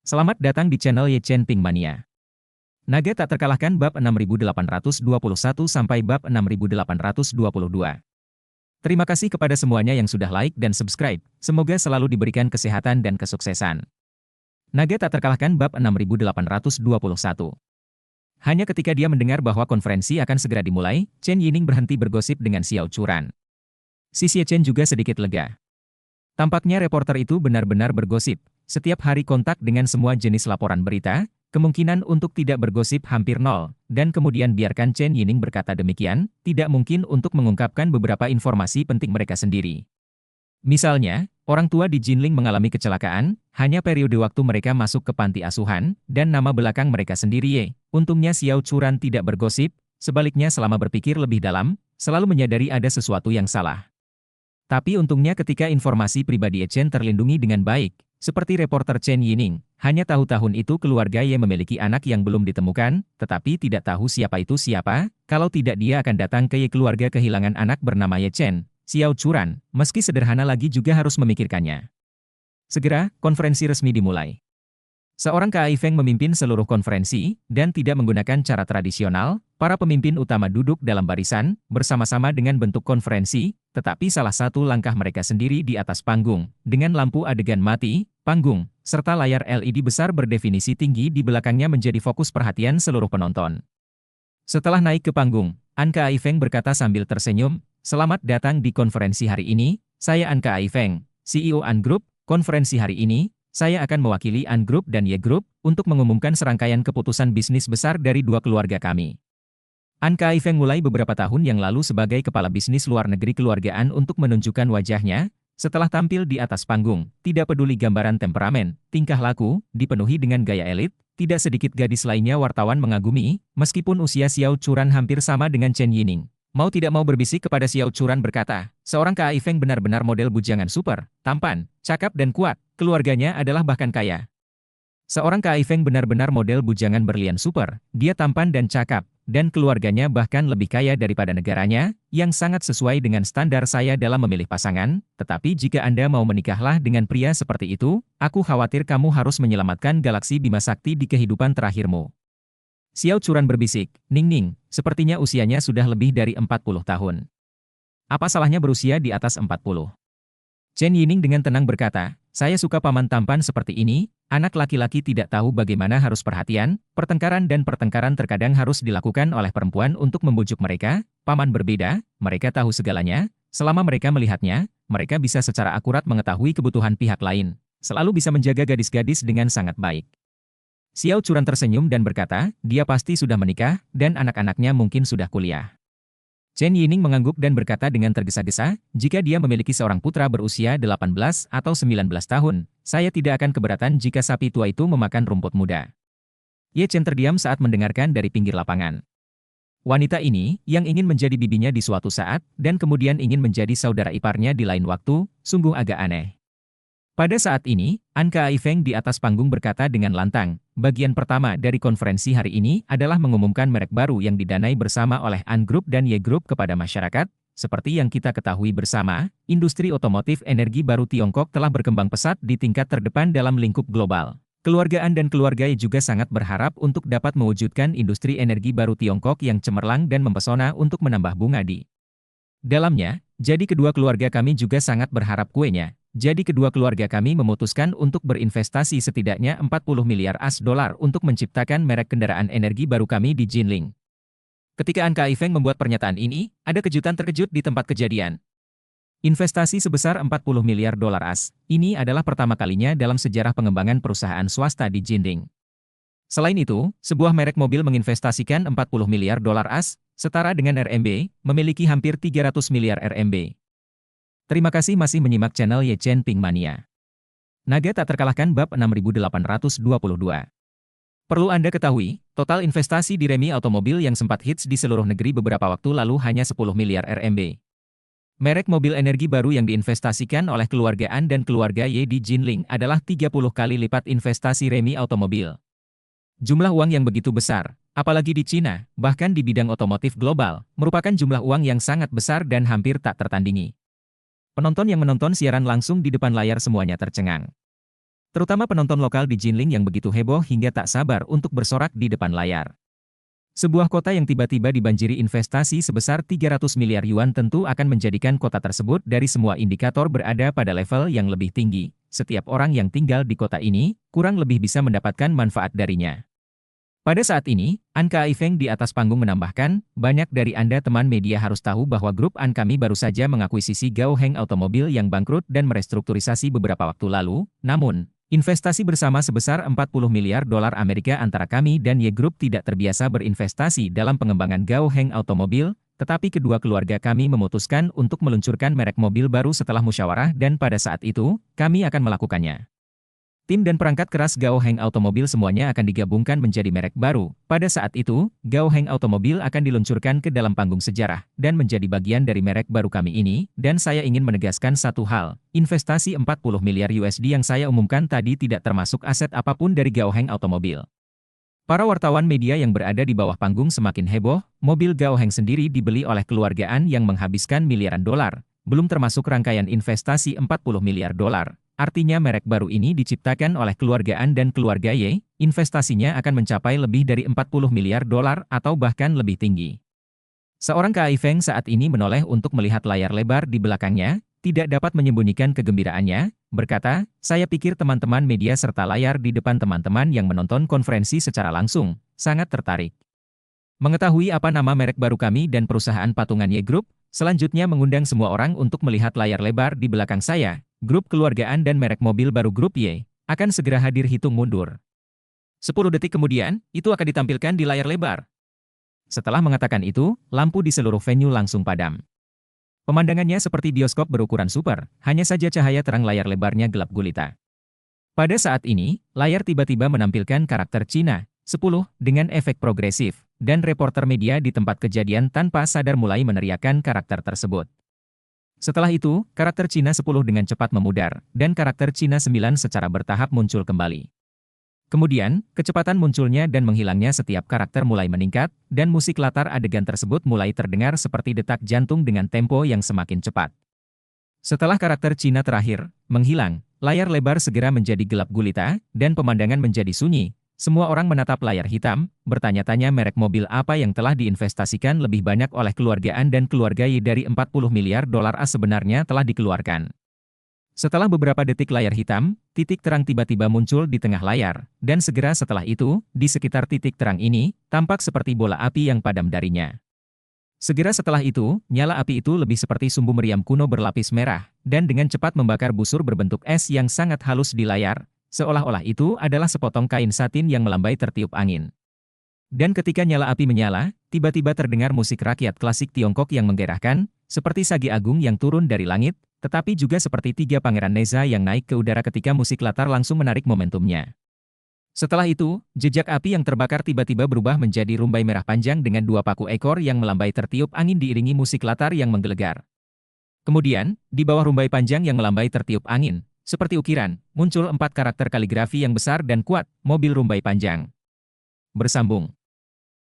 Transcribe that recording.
Selamat datang di channel Ye Chen Ping Mania. Naga tak terkalahkan bab 6821 sampai bab 6822. Terima kasih kepada semuanya yang sudah like dan subscribe. Semoga selalu diberikan kesehatan dan kesuksesan. Naga tak terkalahkan bab 6821. Hanya ketika dia mendengar bahwa konferensi akan segera dimulai, Chen Yining berhenti bergosip dengan Xiao Churan. Si Xie Chen juga sedikit lega. Tampaknya reporter itu benar-benar bergosip. Setiap hari kontak dengan semua jenis laporan berita, kemungkinan untuk tidak bergosip hampir nol, dan kemudian biarkan Chen Yining berkata demikian, tidak mungkin untuk mengungkapkan beberapa informasi penting mereka sendiri. Misalnya, orang tua di Jinling mengalami kecelakaan, hanya periode waktu mereka masuk ke panti asuhan, dan nama belakang mereka sendiri Ye. Untungnya Xiao Churan tidak bergosip, sebaliknya selama berpikir lebih dalam, selalu menyadari ada sesuatu yang salah. Tapi untungnya ketika informasi pribadi Chen terlindungi dengan baik, seperti reporter Chen Yining, hanya tahu tahun itu keluarga Ye memiliki anak yang belum ditemukan, tetapi tidak tahu siapa itu siapa, kalau tidak dia akan datang ke Ye keluarga kehilangan anak bernama Ye Chen. Xiao Churan, meski sederhana lagi juga harus memikirkannya. Segera, konferensi resmi dimulai. Seorang Kai Feng memimpin seluruh konferensi, dan tidak menggunakan cara tradisional, para pemimpin utama duduk dalam barisan, bersama-sama dengan bentuk konferensi, tetapi salah satu langkah mereka sendiri di atas panggung, dengan lampu adegan mati, panggung, serta layar LED besar berdefinisi tinggi di belakangnya menjadi fokus perhatian seluruh penonton. Setelah naik ke panggung, An Kai Feng berkata sambil tersenyum, "Selamat datang di konferensi hari ini, saya An Kai Feng, CEO An Group. Konferensi hari ini, saya akan mewakili An Group dan Ye Group untuk mengumumkan serangkaian keputusan bisnis besar dari dua keluarga kami." An Kai Feng mulai beberapa tahun yang lalu sebagai kepala bisnis luar negeri keluargaan untuk menunjukkan wajahnya, setelah tampil di atas panggung, tidak peduli gambaran temperamen, tingkah laku, dipenuhi dengan gaya elit, tidak sedikit gadis lainnya wartawan mengagumi, meskipun usia Xiao Churan hampir sama dengan Chen Yining. Mau tidak mau berbisik kepada Xiao Churan berkata, seorang Kai Feng benar-benar model bujangan super, tampan, cakap dan kuat, keluarganya adalah bahkan kaya. Seorang Kai Feng benar-benar model bujangan berlian super, dia tampan dan cakap, dan keluarganya bahkan lebih kaya daripada negaranya, yang sangat sesuai dengan standar saya dalam memilih pasangan, tetapi jika Anda mau menikahlah dengan pria seperti itu, aku khawatir kamu harus menyelamatkan galaksi Bima Sakti di kehidupan terakhirmu. Xiao Churan berbisik, Ning, sepertinya usianya sudah lebih dari 40 tahun. Apa salahnya berusia di atas 40? Chen Yining dengan tenang berkata, saya suka paman tampan seperti ini, anak laki-laki tidak tahu bagaimana harus perhatian, pertengkaran terkadang harus dilakukan oleh perempuan untuk membujuk mereka, paman berbeda, mereka tahu segalanya, selama mereka melihatnya, mereka bisa secara akurat mengetahui kebutuhan pihak lain, selalu bisa menjaga gadis-gadis dengan sangat baik. Xiao Churan tersenyum dan berkata, dia pasti sudah menikah, dan anak-anaknya mungkin sudah kuliah. Chen Yining mengangguk dan berkata dengan tergesa-gesa, jika dia memiliki seorang putra berusia 18 atau 19 tahun, saya tidak akan keberatan jika sapi tua itu memakan rumput muda. Ye Chen terdiam saat mendengarkan dari pinggir lapangan. Wanita ini, yang ingin menjadi bibinya di suatu saat, dan kemudian ingin menjadi saudara iparnya di lain waktu, sungguh agak aneh. Pada saat ini, An Kai Feng di atas panggung berkata dengan lantang, bagian pertama dari konferensi hari ini adalah mengumumkan merek baru yang didanai bersama oleh An Group dan Ye Group kepada masyarakat. Seperti yang kita ketahui bersama, industri otomotif energi baru Tiongkok telah berkembang pesat di tingkat terdepan dalam lingkup global. Keluarga An dan keluarga Ye juga sangat berharap untuk dapat mewujudkan industri energi baru Tiongkok yang cemerlang dan mempesona untuk menambah bunga di dalamnya. Jadi kedua keluarga kami juga sangat berharap kuenya. Jadi kedua keluarga kami memutuskan untuk berinvestasi setidaknya 40 miliar US$ untuk menciptakan merek kendaraan energi baru kami di Jinling. Ketika An Kai Feng membuat pernyataan ini, ada kejutan terkejut di tempat kejadian. Investasi sebesar 40 miliar dolar AS, ini adalah pertama kalinya dalam sejarah pengembangan perusahaan swasta di Jinling. Selain itu, sebuah merek mobil menginvestasikan 40 miliar dolar AS, setara dengan RMB, memiliki hampir 300 miliar RMB. Terima kasih masih menyimak channel Ye Chen Ping Mania. Naga tak terkalahkan bab 6822. Perlu Anda ketahui, total investasi di Remi Automobil yang sempat hits di seluruh negeri beberapa waktu lalu hanya 10 miliar RMB. Merek mobil energi baru yang diinvestasikan oleh keluarga An dan keluarga Ye di Jinling adalah 30 kali lipat investasi Remi Automobil. Jumlah uang yang begitu besar, apalagi di Cina, bahkan di bidang otomotif global, merupakan jumlah uang yang sangat besar dan hampir tak tertandingi. Penonton yang menonton siaran langsung di depan layar semuanya tercengang. Terutama penonton lokal di Jinling yang begitu heboh hingga tak sabar untuk bersorak di depan layar. Sebuah kota yang tiba-tiba dibanjiri investasi sebesar 300 miliar yuan tentu akan menjadikan kota tersebut dari semua indikator berada pada level yang lebih tinggi. Setiap orang yang tinggal di kota ini, kurang lebih bisa mendapatkan manfaat darinya. Pada saat ini, An Kaifeng di atas panggung menambahkan, banyak dari Anda teman media harus tahu bahwa grup An kami baru saja mengakuisisi Gaoheng Automobil yang bangkrut dan merestrukturisasi beberapa waktu lalu, namun, investasi bersama sebesar 40 miliar dolar Amerika antara kami dan Ye Group tidak terbiasa berinvestasi dalam pengembangan Gaoheng Automobil, tetapi kedua keluarga kami memutuskan untuk meluncurkan merek mobil baru setelah musyawarah dan pada saat itu, kami akan melakukannya. Tim dan perangkat keras Gaoheng Automobil semuanya akan digabungkan menjadi merek baru. Pada saat itu, Gaoheng Automobil akan diluncurkan ke dalam panggung sejarah dan menjadi bagian dari merek baru kami ini, dan saya ingin menegaskan satu hal, investasi 40 miliar USD yang saya umumkan tadi tidak termasuk aset apapun dari Gaoheng Automobil. Para wartawan media yang berada di bawah panggung semakin heboh, mobil Gaoheng sendiri dibeli oleh keluarga An yang menghabiskan miliaran dolar, belum termasuk rangkaian investasi 40 miliar dolar. Artinya merek baru ini diciptakan oleh keluarga An dan keluarga Ye, investasinya akan mencapai lebih dari 40 miliar dolar atau bahkan lebih tinggi. Seorang Kaifeng saat ini menoleh untuk melihat layar lebar di belakangnya, tidak dapat menyembunyikan kegembiraannya, berkata, saya pikir teman-teman media serta layar di depan teman-teman yang menonton konferensi secara langsung, sangat tertarik mengetahui apa nama merek baru kami dan perusahaan patungan Ye Group, selanjutnya mengundang semua orang untuk melihat layar lebar di belakang saya. Grup keluargaan dan merek mobil baru Grup Y, akan segera hadir hitung mundur. 10 detik kemudian, itu akan ditampilkan di layar lebar. Setelah mengatakan itu, lampu di seluruh venue langsung padam. Pemandangannya seperti bioskop berukuran super, hanya saja cahaya terang layar lebarnya gelap gulita. Pada saat ini, layar tiba-tiba menampilkan karakter Cina, 10, dengan efek progresif, dan reporter media di tempat kejadian tanpa sadar mulai meneriakkan karakter tersebut. Setelah itu, karakter Cina 10 dengan cepat memudar, dan karakter Cina 9 secara bertahap muncul kembali. Kemudian, kecepatan munculnya dan menghilangnya setiap karakter mulai meningkat, dan musik latar adegan tersebut mulai terdengar seperti detak jantung dengan tempo yang semakin cepat. Setelah karakter Cina terakhir menghilang, layar lebar segera menjadi gelap gulita, dan pemandangan menjadi sunyi. Semua orang menatap layar hitam, bertanya-tanya merek mobil apa yang telah diinvestasikan lebih banyak oleh keluarga An dan keluarga Y dari 40 miliar dolar AS sebenarnya telah dikeluarkan. Setelah beberapa detik layar hitam, titik terang tiba-tiba muncul di tengah layar, dan segera setelah itu, di sekitar titik terang ini, tampak seperti bola api yang padam darinya. Segera setelah itu, nyala api itu lebih seperti sumbu meriam kuno berlapis merah, dan dengan cepat membakar busur berbentuk es yang sangat halus di layar, seolah-olah itu adalah sepotong kain satin yang melambai tertiup angin. Dan ketika nyala api menyala, tiba-tiba terdengar musik rakyat klasik Tiongkok yang menggairahkan, seperti sagi agung yang turun dari langit, tetapi juga seperti tiga pangeran Neza yang naik ke udara ketika musik latar langsung menarik momentumnya. Setelah itu, jejak api yang terbakar tiba-tiba berubah menjadi rumbai merah panjang dengan dua paku ekor yang melambai tertiup angin diiringi musik latar yang menggelegar. Kemudian, di bawah rumbai panjang yang melambai tertiup angin, seperti ukiran, muncul 4 karakter kaligrafi yang besar dan kuat, mobil rumbai panjang. Bersambung.